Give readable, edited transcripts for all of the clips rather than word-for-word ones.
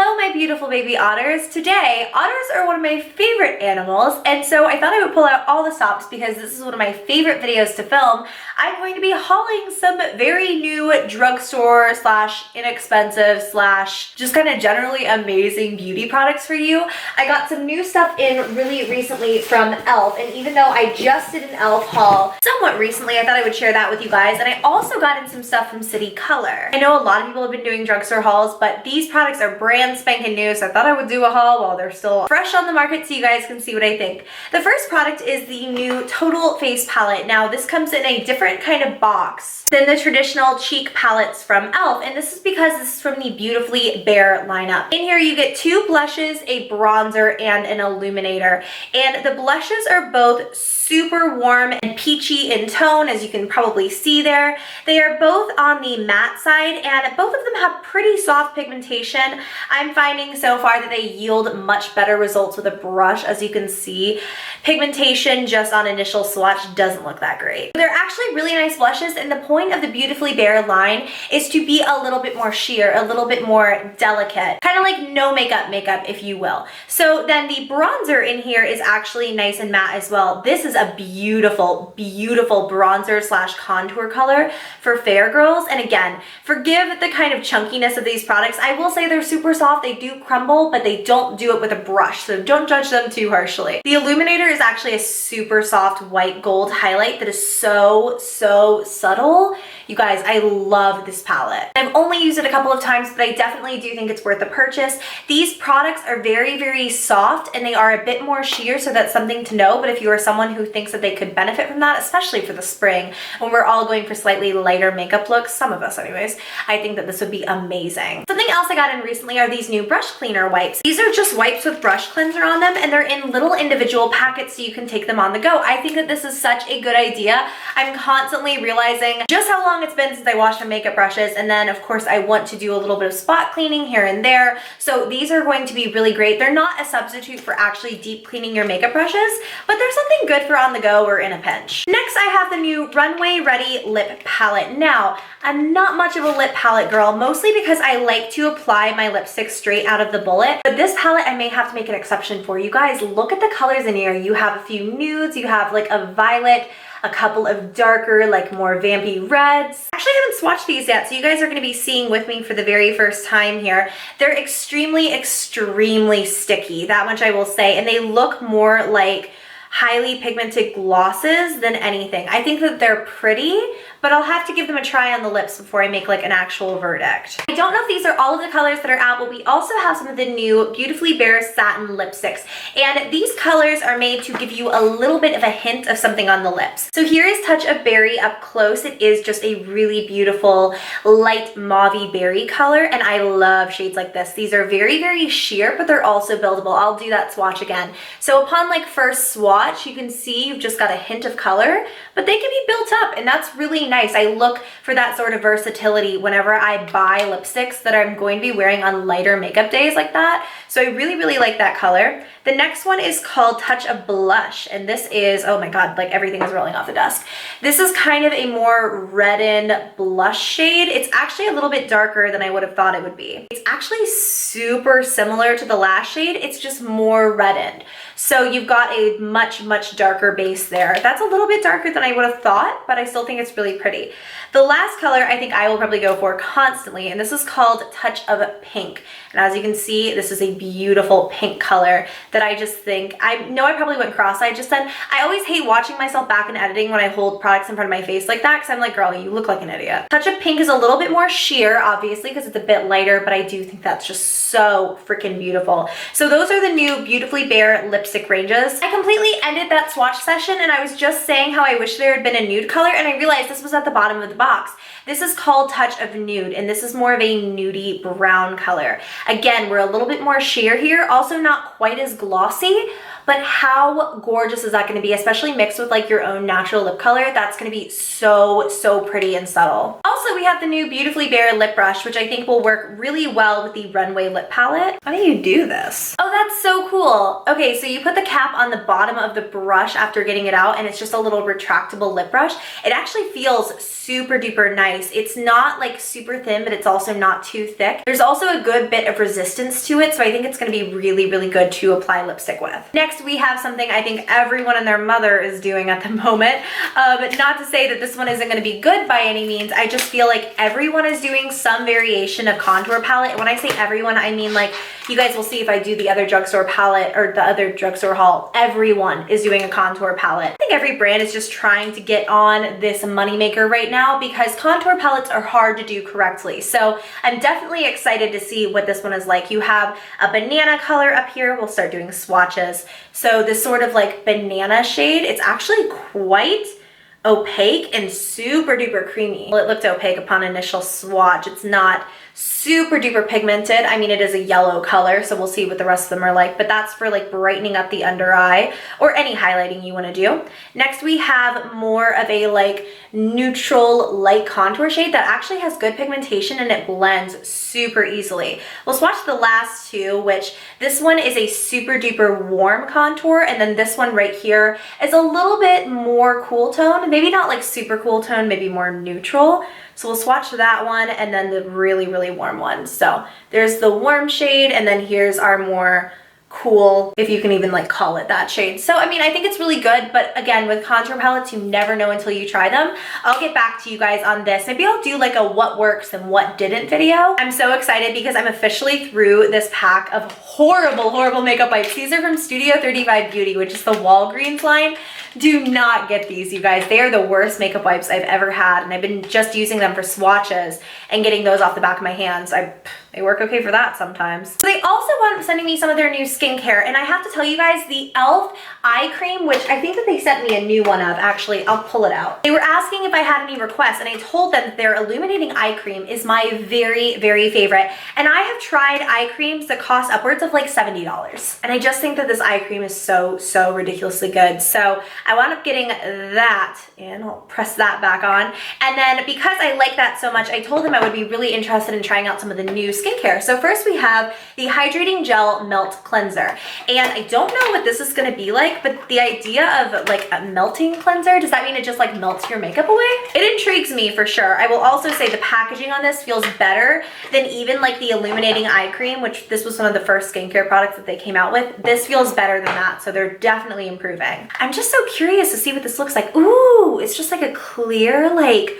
Hello, my beautiful baby otters. Today, otters are one of my favorite animals, and so I thought I would pull out all the stops because this is one of my favorite videos to film. I'm going to be hauling some very new drugstore slash inexpensive slash just kind of generally amazing beauty products for you. I got some new stuff in really recently from e.l.f, and even though I just did an e.l.f haul somewhat recently, I thought I would share that with you guys. And I also got in some stuff from City Color. I know a lot of people have been doing drugstore hauls, but these products are brand spanking new, so I thought I would do a haul while they're still fresh on the market so you guys can see what I think. The first product is the new Total Face Palette. Now this comes in a different kind of box than the traditional cheek palettes from e.l.f, and this is because this is from the Beautifully Bare lineup. In here you get two blushes, a bronzer, and an illuminator, and the blushes are both super warm and peachy in tone, as you can probably see there. They are both on the matte side, and both of them have pretty soft pigmentation. I'm finding so far that they yield much better results with a brush. As you can see, pigmentation just on initial swatch doesn't look that great. They're actually really nice blushes, and the point of the Beautifully Bare line is to be a little bit more sheer, a little bit more delicate, kind of like no makeup, if you will. So then the bronzer in here is actually nice and matte as well. This is a beautiful, beautiful bronzer slash contour color for fair girls. And again, forgive the kind of chunkiness of these products. I will say they're super soft. They do crumble, but they don't do it with a brush, so don't judge them too harshly. The illuminator is actually a super soft white gold highlight that is so subtle. You guys, I love this palette. I've only used it a couple of times, but I definitely do think it's worth the purchase. These products are very soft, and they are a bit more sheer, so that's something to know. But if you are someone who thinks that they could benefit from that, especially for the spring when we're all going for slightly lighter makeup looks, some of us anyways, I think that this would be amazing. Something else I got in recently are these new brush cleaner wipes. These are just wipes with brush cleanser on them, and they're in little individual packets so you can take them on the go. I think that this is such a good idea. I'm constantly realizing just how long it's been since I washed my makeup brushes, and then of course I want to do a little bit of spot cleaning here and there, so these are going to be really great. They're not a substitute for actually deep cleaning your makeup brushes, but they're something good for on the go or in a pinch. Next, I have the new Runway Ready Lip Palette. Now, I'm not much of a lip palette girl, mostly because I like to apply my lipstick straight out of the bullet, but this palette I may have to make an exception for. You guys, look at the colors in here. You have a few nudes, you have like a violet, a couple of darker, like more vampy reds. Actually, I haven't swatched these yet, so you guys are gonna be seeing with me for the very first time here. They're extremely sticky, that much I will say, and they look more like highly pigmented glosses than anything. I think that they're pretty, but I'll have to give them a try on the lips before I make like an actual verdict. I don't know if these are all of the colors that are out, but we also have some of the new Beautifully Bare satin lipsticks. And these colors are made to give you a little bit of a hint of something on the lips. So here is Touch of Berry up close. It is just a really beautiful light mauve-y berry color, and I love shades like this. These are very sheer, but they're also buildable. I'll do that swatch again. So upon like first swatch, you can see you've just got a hint of color, but they can be built up, and that's really nice. I look for that sort of versatility whenever I buy lipsticks that I'm going to be wearing on lighter makeup days like that. So I really like that color. The next one is called Touch of Blush, and this is, oh my god, like everything is rolling off the desk. This is kind of a more reddened blush shade. It's actually a little bit darker than I would have thought it would be. It's actually super similar to the last shade, it's just more reddened. So you've got a much darker base there. That's a little bit darker than I would have thought, but I still think it's really pretty. The last color I think I will probably go for constantly, and this is called Touch of Pink. And as you can see, this is a beautiful pink color that I just think, I know I probably went cross-eyed just then. I always hate watching myself back in editing when I hold products in front of my face like that, because I'm like, girl, you look like an idiot. Touch of Pink is a little bit more sheer, obviously, because it's a bit lighter, but I do think that's just so freaking beautiful. So those are the new Beautifully Bare lipstick ranges. I completely ended that swatch session, and I was just saying how I wish there had been a nude color, and I realized this was at the bottom of the box. This is called Touch of Nude, and this is more of a nudie brown color. Again, we're a little bit more sheer here, also not quite as glossy, but how gorgeous is that going to be, especially mixed with like your own natural lip color? That's going to be so, so pretty and subtle. Also, we have the new Beautifully Bare lip brush, which I think will work really well with the Runway lip palette. How do you do this? Oh, that's so cool. Okay, so you put the cap on the bottom of the brush after getting it out, and it's just a little retractable lip brush. It actually feels super duper nice. It's not like super thin, but it's also not too thick. There's also a good bit of resistance to it, so I think it's gonna be really, really good to apply lipstick with. Next, we have something I think everyone and their mother is doing at the moment. Not to say that this one isn't gonna be good by any means, I just feel like everyone is doing some variation of contour palette. And when I say everyone, I mean like, you guys will see if I do the other drugstore palette or the other drugstore haul, everyone is doing a contour palette. I think every brand is just trying to get on this moneymaker right now because contour palettes are hard to do correctly. So I'm definitely excited to see what this one is like. You have a banana color up here. We'll start doing swatches. So this sort of like banana shade, it's actually quite opaque and super duper creamy. Well, it looked opaque upon initial swatch. It's not super duper pigmented. I mean, it is a yellow color, so we'll see what the rest of them are like, but that's for like brightening up the under eye or any highlighting you want to do. Next, we have more of a like neutral light contour shade that actually has good pigmentation and it blends super easily. We'll swatch the last two, which this one is a super duper warm contour, and then this one right here is a little bit more cool tone, maybe not like super cool tone, maybe more neutral. So we'll swatch that one and then the really, really warm one. So there's the warm shade, and then here's our more cool, if you can even like call it that shade. So I mean, I think it's really good, but again, with contour palettes, you never know until you try them. I'll get back to you guys on this. Maybe I'll do like a what works and what didn't video. I'm so excited because I'm officially through this pack of horrible, horrible makeup wipes. These are from Studio 35 Beauty, which is the Walgreens line. Do not get these, you guys. They are the worst makeup wipes I've ever had, and I've been just using them for swatches and getting those off the back of my hands. They work okay for that sometimes. So they also wound up sending me some of their new skincare, and I have to tell you guys, the e.l.f. eye cream, which I think that they sent me a new one of, actually, I'll pull it out. They were asking if I had any requests, and I told them that their illuminating eye cream is my very, very favorite. And I have tried eye creams that cost upwards of like $70. And I just think that this eye cream is so, so ridiculously good. So I wound up getting that, and I'll press that back on. And then because I like that so much, I told them I would be really interested in trying out some of the new skincare. So first we have the Hydrating Gel Melt Cleanser. And I don't know what this is gonna be like, but the idea of like a melting cleanser, does that mean it just like melts your makeup away? It intrigues me for sure. I will also say the packaging on this feels better than even like the illuminating eye cream, which this was one of the first skincare products that they came out with. This feels better than that, so they're definitely improving. I'm just so curious to see what this looks like. Ooh, it's just like a clear like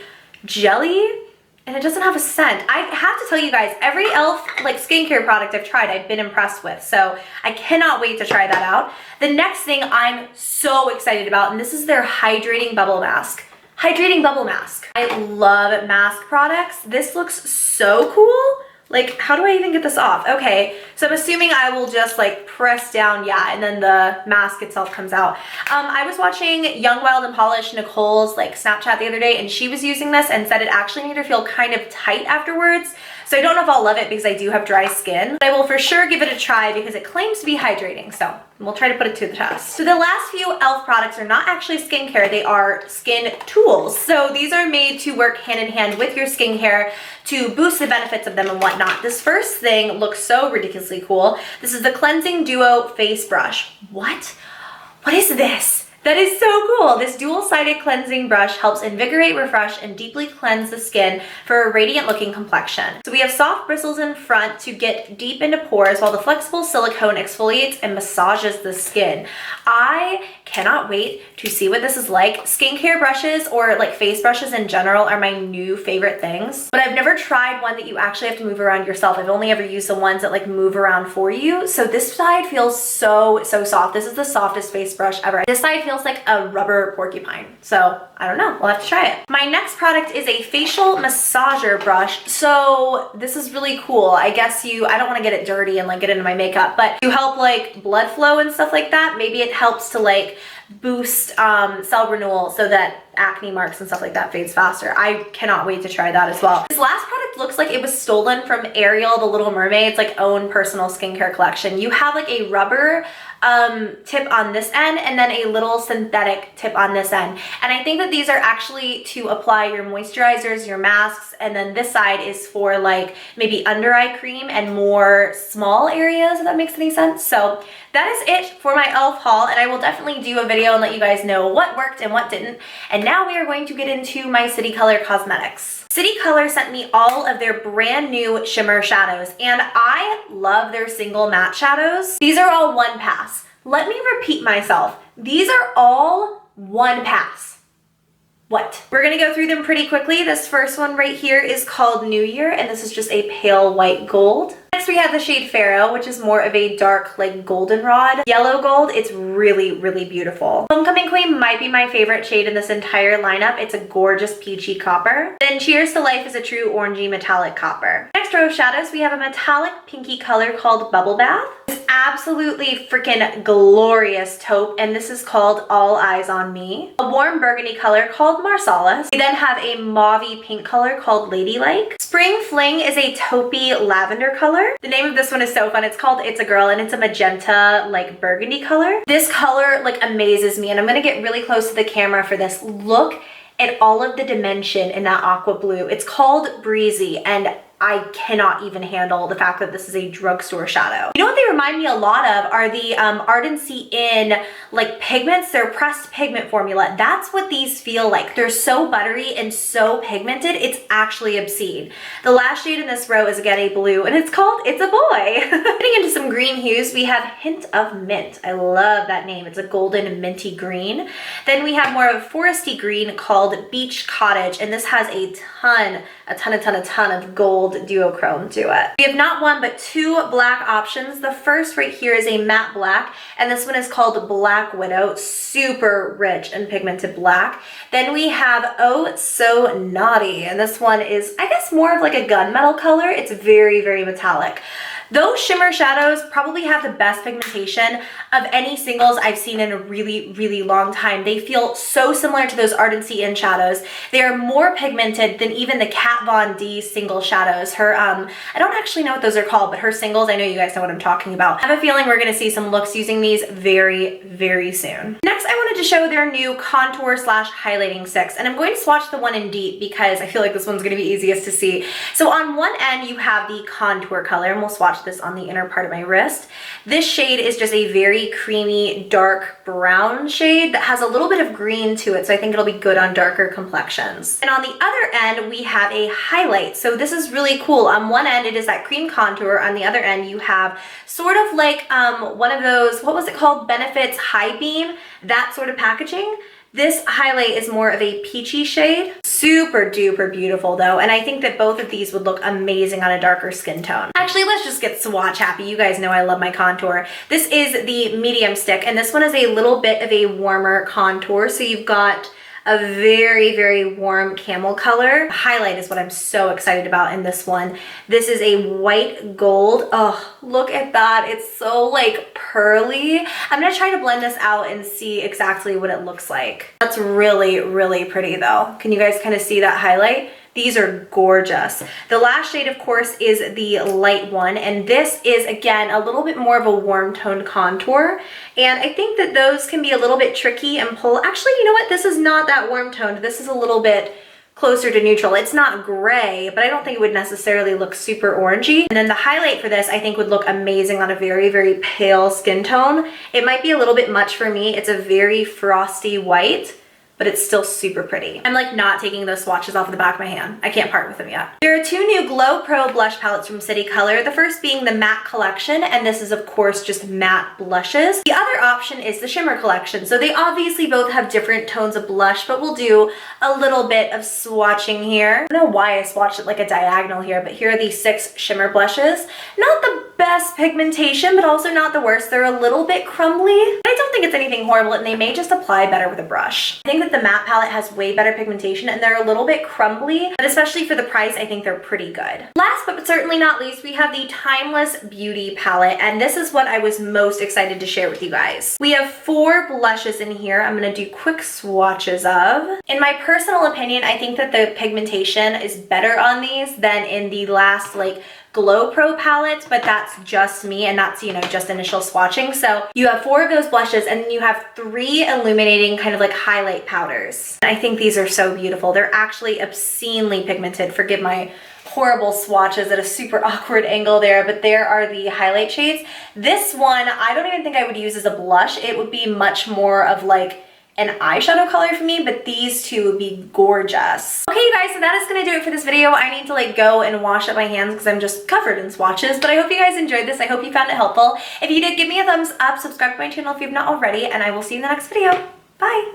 jelly, and it doesn't have a scent. I have to tell you guys, every e.l.f. like skincare product I've tried, I've been impressed with. So I cannot wait to try that out. The next thing I'm so excited about, and this is their Hydrating Bubble Mask. Hydrating Bubble Mask. I love mask products. This looks so cool. Like, how do I even get this off? Okay, so I'm assuming I will just like press down, yeah, and then the mask itself comes out. I was watching Young, Wild, and Polished Nicole's like Snapchat the other day, and she was using this and said it actually made her feel kind of tight afterwards. So I don't know if I'll love it because I do have dry skin, but I will for sure give it a try because it claims to be hydrating. So we'll try to put it to the test. So the last few e.l.f. products are not actually skincare, they are skin tools. So these are made to work hand in hand with your skincare to boost the benefits of them and whatnot. This first thing looks so ridiculously cool. This is the Cleansing Duo Face Brush. What? What is this? That is so cool. This dual-sided cleansing brush helps invigorate, refresh, and deeply cleanse the skin for a radiant looking complexion. So we have soft bristles in front to get deep into pores, while the flexible silicone exfoliates and massages the skin. I cannot wait to see what this is like. Skincare brushes or like face brushes in general are my new favorite things, but I've never tried one that you actually have to move around yourself. I've only ever used the ones that like move around for you. So this side feels so soft. This is the softest face brush ever. This side feels like a rubber porcupine. So I don't know, we'll have to try it. My next product is a facial massager brush. So this is really cool. I guess I don't want to get it dirty and like get into my makeup, but to help like blood flow and stuff like that, maybe it helps to like boost cell renewal so that acne marks and stuff like that fades faster. I cannot wait to try that as well. This last product looks like it was stolen from Ariel, the Little Mermaid's like own personal skincare collection. You have like a rubber tip on this end and then a little synthetic tip on this end. And I think that these are actually to apply your moisturizers, your masks, and then this side is for like maybe under eye cream and more small areas, if that makes any sense. So that is it for my e.l.f. haul, and I will definitely do a video and let you guys know what worked and what didn't. And now we are going to get into my City Color Cosmetics. City Color sent me all of their brand new shimmer shadows, and I love their single matte shadows. These are all one pass. Let me repeat myself. These are all one pass. What? We're gonna go through them pretty quickly. This first one right here is called New Year, and this is just a pale white gold. Next we have the shade Pharaoh, which is more of a dark like goldenrod yellow gold. It's really, really beautiful. Homecoming Queen might be my favorite shade in this entire lineup. It's a gorgeous peachy copper. Then Cheers to Life is a true orangey metallic copper. Next row of shadows, we have a metallic pinky color called Bubble Bath. It's absolutely freaking glorious taupe, and this is called All Eyes on Me. A warm burgundy color called Marsalis. We then have a mauvey pink color called Ladylike. Spring Fling is a taupey lavender color. The name of this one is so fun. It's called It's a Girl, and it's a magenta like burgundy color. This color like amazes me, and I'm gonna get really close to the camera for this. Look at all of the dimension in that aqua blue. It's called Breezy, and I cannot even handle the fact that this is a drugstore shadow. You know what they remind me a lot of are the Ardency in like pigments. They're pressed pigment formula. That's what these feel like. They're so buttery and so pigmented, it's actually obscene. The last shade in this row is again a blue, and it's called It's a Boy. Getting into some green hues, we have Hint of Mint. I love that name. It's a golden minty green. Then we have more of a foresty green called Beach Cottage, and this has a ton of gold duochrome to it. We have not one but two black options. The first right here is a matte black, and this one is called Black Widow. Super rich and pigmented black. Then we have Oh So Naughty, and this one is, I guess, more of like a gunmetal color. It's very, very metallic. Those shimmer shadows probably have the best pigmentation of any singles I've seen in a really, really long time. They feel so similar to those Ardency In shadows. They are more pigmented than even the Kat Von D single shadows. Her, I don't actually know what those are called, but her singles, I know you guys know what I'm talking about. I have a feeling we're gonna see some looks using these very, very soon. Next, I wanted to show their new contour slash highlighting sticks, and I'm going to swatch the one in deep because I feel like this one's gonna be easiest to see. So on one end, you have the contour color, and we'll swatch this on the inner part of my wrist. This shade is just a very creamy dark brown shade that has a little bit of green to it, so I think it'll be good on darker complexions. And on the other end we have a highlight. So this is really cool. On one end it is that cream contour, on the other end you have sort of like one of those, what was it called, Benefits High Beam, that sort of packaging. This highlight is more of a peachy shade. Super duper beautiful though, and I think that both of these would look amazing on a darker skin tone. Actually, let's just get swatch happy. You guys know I love my contour. This is the medium stick, and this one is a little bit of a warmer contour. So you've got a very, very warm camel color. Highlight is what I'm so excited about in this one. This is a white gold. Oh, look at that. It's so like pearly. I'm gonna try to blend this out and see exactly what it looks like. That's really, really pretty though. Can you guys kind of see that highlight? These are gorgeous. The last shade, of course, is the light one, and this is, again, a little bit more of a warm toned contour, and I think that those can be a little bit tricky and pull. Actually, you know what? This is not that warm toned. This is a little bit closer to neutral. It's not gray, but I don't think it would necessarily look super orangey. And then the highlight for this, I think, would look amazing on a very, very pale skin tone. It might be a little bit much for me. It's a very frosty white, but it's still super pretty. I'm like not taking those swatches off of the back of my hand. I can't part with them yet. There are two new Glow Pro blush palettes from City Color. The first being the matte collection, and this is of course just matte blushes. The other option is the shimmer collection. So they obviously both have different tones of blush, but we'll do a little bit of swatching here. I don't know why I swatched it like a diagonal here, but here are the 6 shimmer blushes. Not the best pigmentation, but also not the worst. They're a little bit crumbly, but I don't think it's anything horrible, and they may just apply better with a brush. I think that the matte palette has way better pigmentation and they're a little bit crumbly, but especially for the price, I think they're pretty good. Last but certainly not least, we have the Timeless Beauty palette, and this is what I was most excited to share with you guys. We have 4 blushes in here I'm gonna do quick swatches of. In my personal opinion, I think that the pigmentation is better on these than in the last like Glow Pro palette, but that's just me, and that's, you know, just initial swatching. So you have 4 of those blushes, and then you have 3 illuminating kind of like highlight powders. I think these are so beautiful. They're actually obscenely pigmented. Forgive my horrible swatches at a super awkward angle there, but there are the highlight shades. This one, I don't even think I would use as a blush. It would be much more of like an eyeshadow color for me, but these two would be gorgeous. Okay, you guys, so that is gonna do it for this video. I need to like go and wash up my hands because I'm just covered in swatches, but I hope you guys enjoyed this. I hope you found it helpful. If you did, give me a thumbs up, subscribe to my channel if you've not already, and I will see you in the next video. Bye.